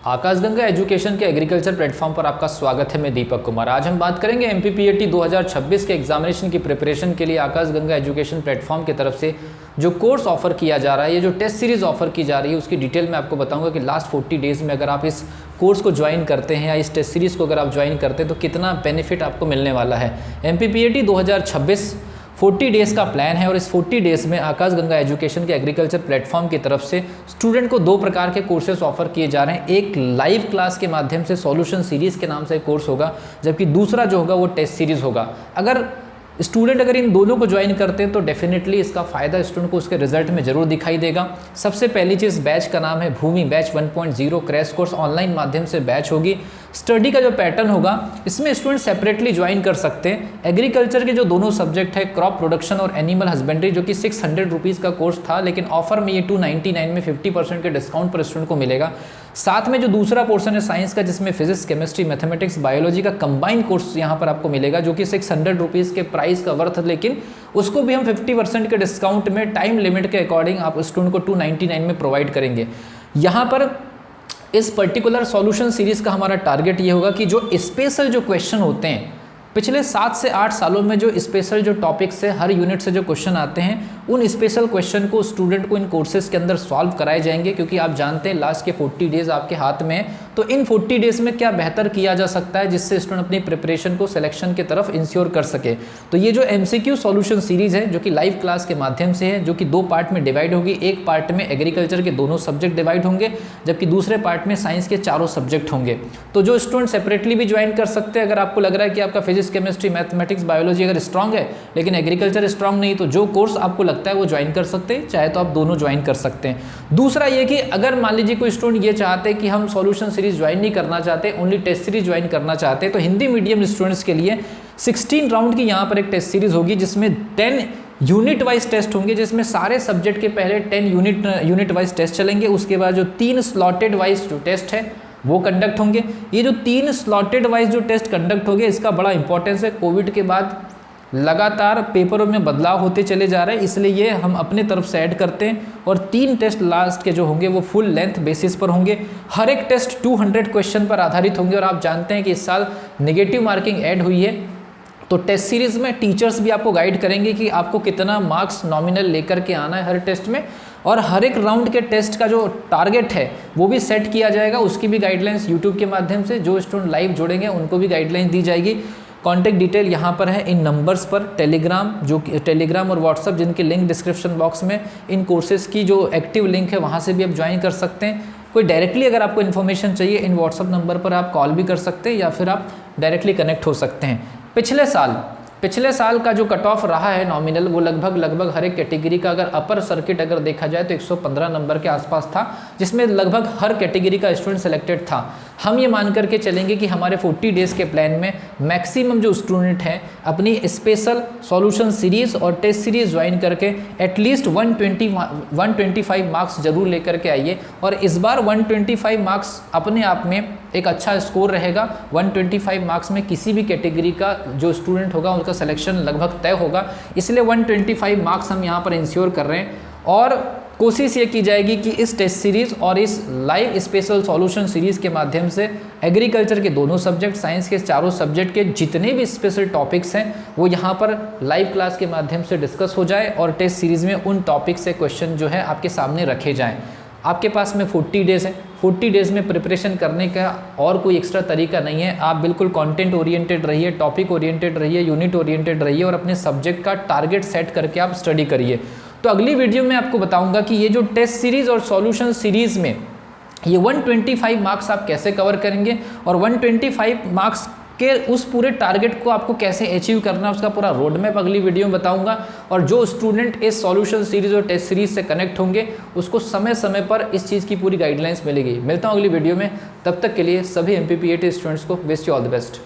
आकाशगंगा एजुकेशन के agriculture platform पर आपका स्वागत है। मैं दीपक कुमार। आज हम बात करेंगे MPPAT 2026 के एग्जामिनेशन की प्रिपरेशन के लिए आकाशगंगा एजुकेशन प्लेटफॉर्म की तरफ से जो कोर्स ऑफर किया जा रहा है, ये जो टेस्ट सीरीज ऑफर की जा रही है, उसकी डिटेल में आपको बताऊंगा कि लास्ट 40 डेज़ में अगर आप इस कोर्स को ज्वाइन करते हैं या इस टेस्ट सीरीज़ को अगर आप ज्वाइन करते हैं तो कितना बेनिफिट आपको मिलने वाला है। MPPAT 2026 40 डेज़ का प्लान है और इस 40 डेज़ में आकाशगंगा एजुकेशन के एग्रीकल्चर प्लेटफॉर्म की तरफ से स्टूडेंट को 2 प्रकार के कोर्सेज ऑफर किए जा रहे हैं। एक लाइव क्लास के माध्यम से सॉल्यूशन सीरीज़ के नाम से एक कोर्स होगा, जबकि दूसरा जो होगा वो टेस्ट सीरीज़ होगा। अगर इन दोनों को ज्वाइन करते हैं तो डेफिनेटली इसका फ़ायदा स्टूडेंट को उसके रिजल्ट में ज़रूर दिखाई देगा। सबसे पहली चीज़, बैच का नाम है भूमि बैच 1.0 क्रैश कोर्स ऑनलाइन माध्यम से बैच होगी। स्टडी का जो पैटर्न होगा इसमें स्टूडेंट सेपरेटली ज्वाइन कर सकते हैं। एग्रीकल्चर के जो दोनों सब्जेक्ट है, क्रॉप प्रोडक्शन और एनिमल हस्बेंड्री, जो कि 600 रुपीज़ का कोर्स था, लेकिन ऑफर में ये 299 में 50% के डिस्काउंट पर स्टूडेंट को मिलेगा। साथ में जो दूसरा पोर्शन है साइंस का, जिसमें फिजिक्स, केमिस्ट्री, मैथमेटिक्स, बायोलॉजी का कंबाइंड कोर्स यहाँ पर आपको मिलेगा, जो कि 600 रुपीज़ के प्राइस का वर्थ, लेकिन उसको भी हम 50% के डिस्काउंट में टाइम लिमिट के अकॉर्डिंग आप स्टूडेंट को 299 में प्रोवाइड करेंगे। यहाँ पर इस पर्टिकुलर सॉल्यूशन सीरीज़ का हमारा टारगेट ये होगा कि जो स्पेशल जो क्वेश्चन होते हैं, पिछले 7 से 8 सालों में जो स्पेशल जो टॉपिक्स से हर यूनिट से जो क्वेश्चन आते हैं, उन स्पेशल क्वेश्चन को स्टूडेंट को इन कोर्सेज के अंदर सॉल्व कराए जाएंगे। क्योंकि आप जानते हैं लास्ट के 40 डेज़ आपके हाथ में है, तो इन 40 डेज़ में क्या बेहतर किया जा सकता है जिससे स्टूडेंट अपनी प्रिपरेशन को सिलेक्शन की तरफ इंश्योर कर सके। तो ये जो MCQ सॉल्यूशन सीरीज़ है, जो कि लाइव क्लास के माध्यम से है, जो कि 2 पार्ट में डिवाइड होगी। एक पार्ट में एग्रीकल्चर के दोनों सब्जेक्ट डिवाइड होंगे, जबकि दूसरे पार्ट में साइंस के 4 सब्जेक्ट होंगे। तो जो स्टूडेंट सेपरेटली भी ज्वाइन कर सकते हैं, अगर आपको लग रहा है कि आपका फिजिक्स, केमिस्ट्री, मैथमेटिक्स, बायोलॉजी अगर स्ट्रांग है लेकिन एग्रीकल्चर स्ट्रांग नहीं, तो जो कोर्स आपको लगता है वो ज्वाइन कर सकते हैं, चाहे तो आप दोनों ज्वाइन कर सकते हैं। दूसरा ये कि अगर मान लीजिए कोई स्टूडेंट ये चाहते हैं कि हम सॉल्यूशन सीरीज ज्वाइन नहीं करना चाहते, ओनली टेस्ट सीरीज ज्वाइन करना चाहते हैं, तो हिंदी मीडियम स्टूडेंट्स के लिए 16 राउंड की यहाँ पर एक टेस्ट सीरीज होगी, जिसमें 10 यूनिट वाइज टेस्ट होंगे, जिसमें सारे सब्जेक्ट के पहले 10 यूनिट वाइज टेस्ट चलेंगे। उसके बाद जो 3 स्लॉटेड वाइज जो टेस्ट है वो कंडक्ट होंगे। ये जो 3 स्लॉटेड वाइज जो टेस्ट कंडक्ट होंगे, इसका बड़ा इंपॉर्टेंस है। कोविड के बाद लगातार पेपरों में बदलाव होते चले जा रहे हैं, इसलिए ये हम अपने तरफ से ऐड करते हैं। और 3 टेस्ट लास्ट के जो होंगे वो फुल लेंथ बेसिस पर होंगे। हर एक टेस्ट 200 क्वेश्चन पर आधारित होंगे। और आप जानते हैं कि इस साल नेगेटिव मार्किंग ऐड हुई है, तो टेस्ट सीरीज़ में टीचर्स भी आपको गाइड करेंगे कि आपको कितना मार्क्स नॉमिनल लेकर के आना है हर टेस्ट में। और हर एक राउंड के टेस्ट का जो टारगेट है वो भी सेट किया जाएगा। उसकी भी गाइडलाइंस यूट्यूब के माध्यम से जो स्टूडेंट लाइव जुड़ेंगे उनको भी गाइडलाइंस दी जाएगी। कॉन्टैक्ट डिटेल यहाँ पर है इन नंबर्स पर। टेलीग्राम और व्हाट्सअप, जिनके लिंक डिस्क्रिप्शन बॉक्स में, इन कोर्सेज़ की जो एक्टिव लिंक है वहाँ से भी आप ज्वाइन कर सकते हैं। कोई डायरेक्टली अगर आपको इन्फॉर्मेशन चाहिए, इन व्हाट्सअप नंबर पर आप कॉल भी कर सकते हैं या फिर आप डायरेक्टली कनेक्ट हो सकते हैं। पिछले साल का जो कट ऑफ रहा है नॉमिनल, वो लगभग हर एक कैटेगरी का अगर अपर सर्किट अगर देखा जाए तो 115 नंबर के आसपास था, जिसमें लगभग हर कैटेगरी का स्टूडेंट सेलेक्टेड था। हम ये मान करके चलेंगे कि हमारे 40 डेज़ के प्लान में मैक्सिमम जो स्टूडेंट हैं अपनी स्पेशल सॉल्यूशन सीरीज़ और टेस्ट सीरीज़ ज्वाइन करके एटलीस्ट 125 मार्क्स जरूर लेकर के आइए। और इस बार 125 मार्क्स अपने आप में एक अच्छा स्कोर रहेगा। 125 मार्क्स में किसी भी कैटेगरी का जो स्टूडेंट होगा उनका सिलेक्शन लगभग तय होगा, इसलिए 125 मार्क्स हम यहाँ पर इंश्योर कर रहे हैं। और कोशिश ये की जाएगी कि इस टेस्ट सीरीज़ और इस लाइव स्पेशल सॉल्यूशन सीरीज़ के माध्यम से एग्रीकल्चर के दोनों सब्जेक्ट, साइंस के 4 सब्जेक्ट के जितने भी स्पेशल टॉपिक्स हैं वो यहाँ पर लाइव क्लास के माध्यम से डिस्कस हो जाए और टेस्ट सीरीज़ में उन टॉपिक से क्वेश्चन जो है आपके सामने रखे जाएँ। आपके पास में 40 डेज़ है। 40 डेज़ में प्रिपरेशन करने का और कोई एक्स्ट्रा तरीका नहीं है। आप बिल्कुल कंटेंट ओरिएंटेड रहिए, टॉपिक ओरिएंटेड रहिए, यूनिट ओरिएंटेड रहिए और अपने सब्जेक्ट का टारगेट सेट करके आप स्टडी करिए। तो अगली वीडियो में आपको बताऊंगा कि ये जो टेस्ट सीरीज़ और सॉल्यूशन सीरीज़ में ये 125 मार्क्स आप कैसे कवर करेंगे और 125 मार्क्स के उस पूरे टारगेट को आपको कैसे अचीव करना है, उसका पूरा रोड मैप अगली वीडियो में बताऊंगा। और जो स्टूडेंट इस सॉल्यूशन सीरीज़ और टेस्ट सीरीज़ से कनेक्ट होंगे उसको समय समय पर इस चीज़ की पूरी गाइडलाइंस मिलेगी। मिलता हूँ अगली वीडियो में, तब तक के लिए सभी MPPAT स्टूडेंट्स को wish you all the best.